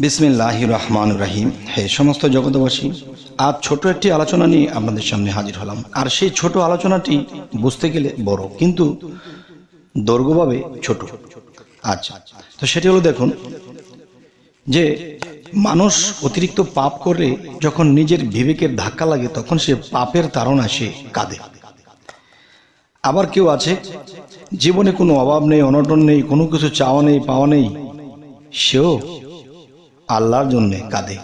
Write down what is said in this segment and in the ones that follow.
বিসমিল্লাহির রহমানির রহিম। হে সমস্ত জগতবাসী, আজ ছোট একটি আলোচনা নিয়ে আপনাদের সামনে হাজির হলাম। আর সেই ছোট আলোচনাটি বুঝতে গেলে বড়, কিন্তু দৈর্ঘ্যভাবে ছোট। আচ্ছা, তো সেটি হলো, দেখুন যে মানুষ অতিরিক্ত পাপ করে যখন নিজের বিবেকের ধাক্কা লাগে, তখন সে পাপের তাড়না সে কাঁদে। আবার কেউ আছে জীবনে কোনো অভাব নেই, অনটন নেই, কোনো কিছু চাওয়া নেই, পাওয়া নেই, সেও আল্লাহর জন্য কাঁদে।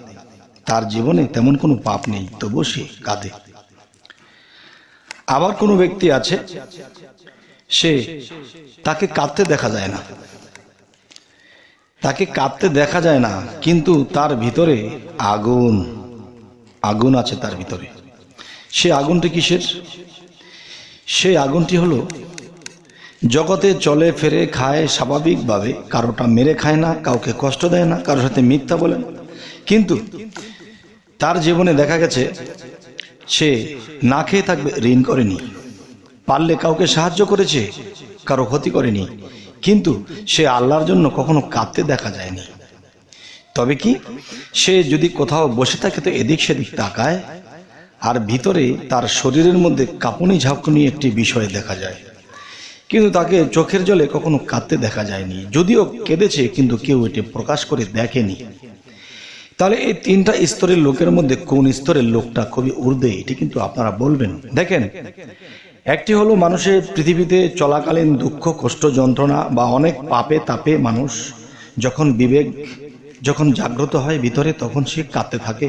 তার জীবনে তেমন কোনো পাপ নেই, তবু সে কাঁদে। আবার কোনো ব্যক্তি আছে, সে তাকে কাঁদতে দেখা যায় না, তাকে কাঁদতে দেখা যায় না, কিন্তু তার ভিতরে আগুন আগুন আছে তার ভিতরে। সে আগুনটি কিসের? সেই আগুনটি হলো, জগতে চলে ফেরে খায় স্বাভাবিকভাবে, কারোটা মেরে খায় না, কাউকে কষ্ট দেয় না, কারোর সাথে মিথ্যা বলে না, কিন্তু তার জীবনে দেখা গেছে সে না খেয়ে থাকবে, ঋণ করেনি, পারলে কাউকে সাহায্য করেছে, কারো ক্ষতি করেনি, কিন্তু সে আল্লাহর জন্য কখনো কাঁদতে দেখা যায়নি। তবে কি, সে যদি কোথাও বসে থাকে তো এদিক সেদিক তাকায়, আর ভিতরে তার শরীরের মধ্যে কাঁপুনি ঝাঁকুনি একটি বিষয় দেখা যায়, কিন্তু তাকে চোখের জলে কখনো কাঁদতে দেখা যায়নি। যদিও কেঁদেছে, কিন্তু কেউ এটি প্রকাশ করে দেখেনি। তাহলে এই তিনটা স্তরের লোকের মধ্যে কোন স্তরের লোকটা খুবই ঊর্ধ্বে, এটি কিন্তু আপনারা বলবেন। দেখেন, একটি হলো মানুষের পৃথিবীতে চলাকালীন দুঃখ কষ্ট যন্ত্রণা বা অনেক পাপে তাপে মানুষ যখন বিবেক যখন জাগ্রত হয় ভিতরে, তখন সে কাঁদতে থাকে।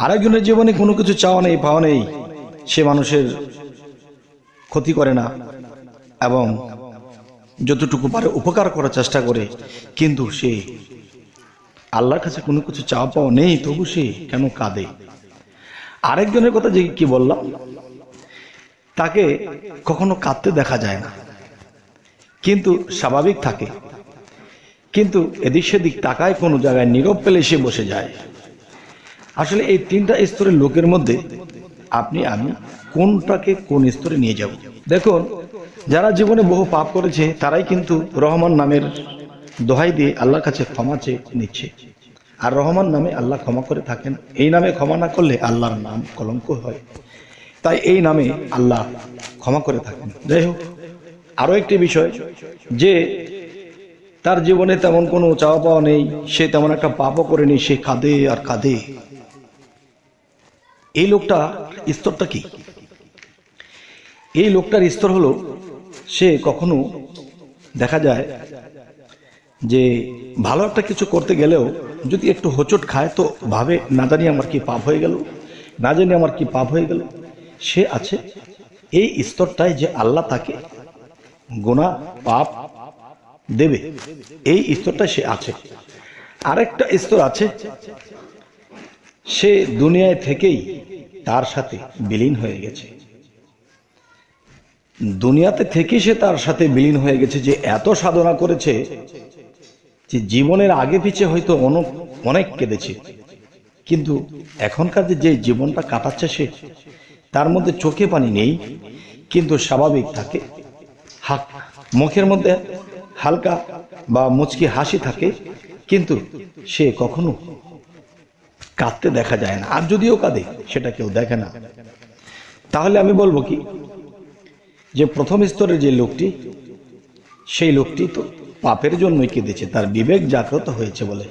আরেকজনের জীবনে কোনো কিছু চাওয়া নেই, পাওয়া নেই, সে মানুষের ক্ষতি করে না এবং যতটুকু পারে উপকার করার চেষ্টা করে, কিন্তু সে আল্লাহর কাছে কোনো কিছু চাওয়া পাওয়া নেই, তবু সে কেন কাঁদে? আরেকজনের কথা যে কি বললাম, তাকে কখনো কাঁদতে দেখা যায় না, কিন্তু স্বাভাবিক থাকে, কিন্তু এদিক সেদিক তাকায়, কোনো জায়গায় নীরব পেলে সে বসে যায়। আসলে এই তিনটা স্তরের লোকের মধ্যে আপনি আমি কোনটাকে কোন স্তরে নিয়ে যাব? দেখুন, যারা জীবনে বহু পাপ করেছে তারাই কিন্তু রহমান নামের দোহাই দিয়ে আল্লাহর কাছে ক্ষমা চেয়ে নিচ্ছে। আর রহমান নামে আল্লাহ ক্ষমা করে থাকেন। এই নামে ক্ষমা না করলে আল্লাহর নাম কলঙ্ক হয়, তাই এই নামে আল্লাহ ক্ষমা করে থাকেন। যাই হোক, আরো একটি বিষয়, যে তার জীবনে তেমন কোনো চাওয়া পাওয়া নেই, সে তেমন একটা পাপও করেনি, সে কাঁদে আর কাঁদে। এই লোকটা স্তরটা কি? এই লোকটার স্তর হলো, সে কখনো দেখা যায় যে ভালো একটা কিছু করতে গেলেও যদি একটু হোঁচট খায়, তো ভাবে না জানি আমার কি পাপ হয়ে গেল, না জানি আমার কি পাপ হয়ে গেল। সে আছে এই স্তরটায় যে আল্লাহ তাকে গুনাহ পাপ দেবে, এই স্তরটায় সে আছে। আরেকটা স্তর আছে, সে দুনিয়ায় থেকেই তার সাথে বিলীন হয়ে গেছে, দুনিয়াতে থেকে সে তার সাথে বিলীন হয়ে গেছে, যে এত সাধনা করেছে যে জীবনের আগে পিছে হয়তো অনেক কেঁদেছে, কিন্তু এখনকার যে জীবনটা কাটাচ্ছে সে, তার মধ্যে চোখে পানি নেই, কিন্তু স্বাভাবিক থাকে, মুখের মধ্যে হালকা বা মুচকি হাসি থাকে, কিন্তু সে কখনো কাঁদতে দেখা যায় না। আর যদিও কাঁদে, সেটা কেউ দেখে না। তাহলে আমি বলবো কি, যে প্রথম স্তরের যে লোকটি, সেই লোকটি তো পাপের জন্যই কেঁদেছে, তার বিবেক জাগ্রত হয়েছে বলে।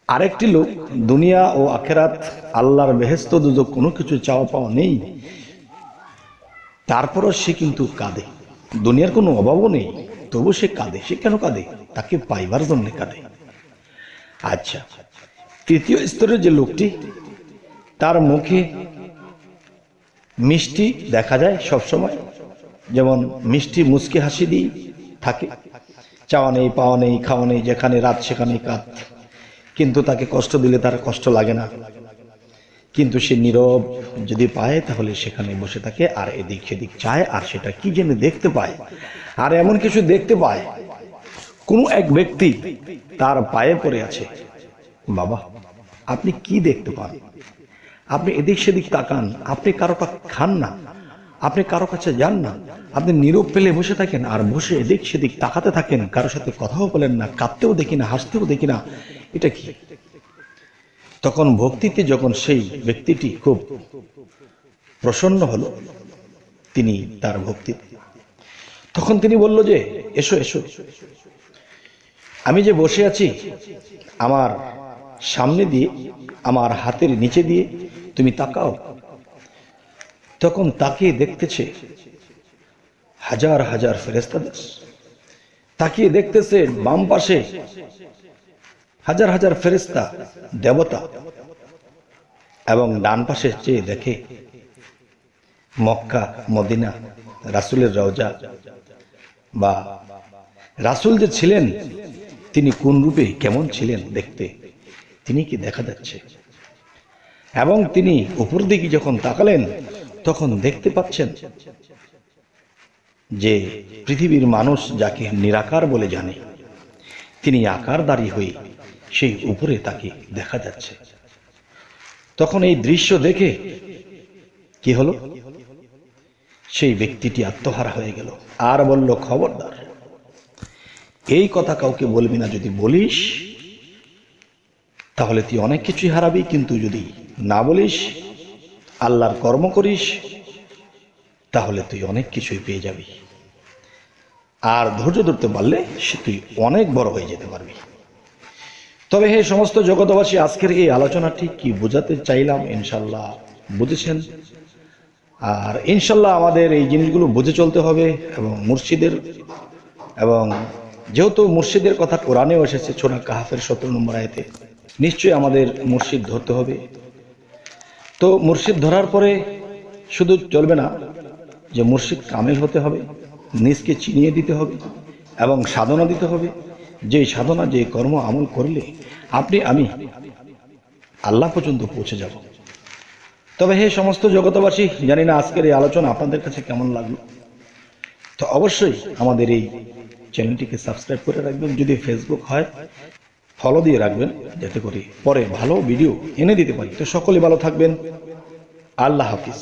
আরেকটি লোক দুনিয়া ও আখেরাত, আল্লাহর বেহেশত দুজক কোনো কিছু চাওয়া পাওয়া নেই, তারপরও সে কিন্তু কাঁদে। দুনিয়ার কোনো অভাবও নেই, তবু সে কাঁদে। সে কেন কাঁদে? তাকে পাইবার জন্য কাঁদে। আচ্ছা, তৃতীয় স্তরের যে লোকটি, তার মুখে মিষ্টি দেখা যায় সবসময়, যেমন মিষ্টি মুচকি হাসি দিয়ে থাকে, চাওয়া নেই, পাওয়া নেই, খাওয়া নেই, যেখানে রাত সেখানে কাঁদ, কিন্তু তাকে কষ্ট দিলে তার কষ্ট লাগে না, কিন্তু সে নীরব যদি পায় তাহলে সেখানে বসে থাকে, আর এদিক সেদিক চায়, আর সেটা কি যেন দেখতে পায়। আর এমন কিছু দেখতে পায়, কোনো এক ব্যক্তি তার পায়ে পড়ে আছে। বাবা, আপনি কি দেখতে পান? আপনি এদিক সেদিক তাকান, আপনি কারোটা খান না, আপনি কারো কাছে যান না, আপনি নীরব পেলে বসে থাকেন আর বসে এদিক সেদিক তাকাতে থাকেন, কারোর সাথে কথাও বলেন না, কাঁদতেও দেখি না, হাসতেও দেখি না, এটা কি? তখন ভক্তিতে যখন সেই ব্যক্তিটি খুব প্রসন্ন হলো তিনি তার ভক্তিতে, তখন তিনি বলল যে এসো এসো, আমি যে বসে আছি আমার সামনে দিয়ে, আমার হাতের নিচে দিয়ে তুমি তাকাও। তখন তাকিয়ে দেখতেছে হাজার হাজার ফেরেশতাদের, তাকিয়ে দেখতেছে বাম পাশে হাজার হাজার ফেরেশতা দেবতা, এবং ডান পাশে চেয়ে দেখে মক্কা মদিনা রাসূলের রওজা, বা রাসূল যে ছিলেন তিনি কোন রূপে কেমন ছিলেন দেখতে, তিনি কি দেখা যাচ্ছে। এবং তিনি উপর দিকে যখন তাকালেন তখন দেখতে পাচ্ছেন যে পৃথিবীর মানুষ যাকে নিরাকার বলে জানে তিনি আকারধারী হয়ে সেই উপরে তাকে দেখা যাচ্ছে। তখন এই দৃশ্য দেখে কি হলো, সেই ব্যক্তিটি আত্মহারা হয়ে গেল আর বলল, খবরদার এই কথা কাউকে বলবি না, যদি বলিস তাহলে তুই অনেক কিছুই হারাবি, কিন্তু যদি না বলিস আল্লাহর কর্ম করিস তাহলে তুই অনেক কিছুই পেয়ে যাবি, আর ধৈর্য ধরতে পারলে সে তুই অনেক বড় হয়ে যেতে পারবি। তবে হে সমস্ত জগতবাসী, আজকের এই আলোচনাটি কি বোঝাতে চাইলাম ইনশাল্লাহ বুঝেছেন। আর ইনশাল্লাহ আমাদের এই জিনিসগুলো বুঝে চলতে হবে, এবং মুর্শিদের, এবং যেহেতু মুর্শিদের কথা কোরআনেও এসেছে সূরা কাহফের 17 নম্বর আয়াতে, নিশ্চয়ই আমাদের মুর্শিদ ধরতে হবে। তো মুর্শিদ ধরার পরে শুধু চলবে না, যে মুর্শিদ কামেল হতে হবে, নিজকে চিনিয়ে দিতে হবে এবং সাধনা দিতে হবে, যে সাধনা যে কর্ম আমল করলে আপনি আমি আল্লাহ পর্যন্ত পৌঁছে যাব। তবে হে সমস্ত জগতবাসী, জানি না আজকের এই আলোচনা আপনাদের কাছে কেমন লাগলো, তো অবশ্যই আমাদের এই চ্যানেলটিকে সাবস্ক্রাইব করে রাখবেন, যদি ফেসবুক হয় ফলো দিয়ে রাখবেন, যাতে করে পরে ভালো ভিডিও এনে দিতে পারি। তো সকলে ভালো থাকবেন, আল্লাহ হাফিজ।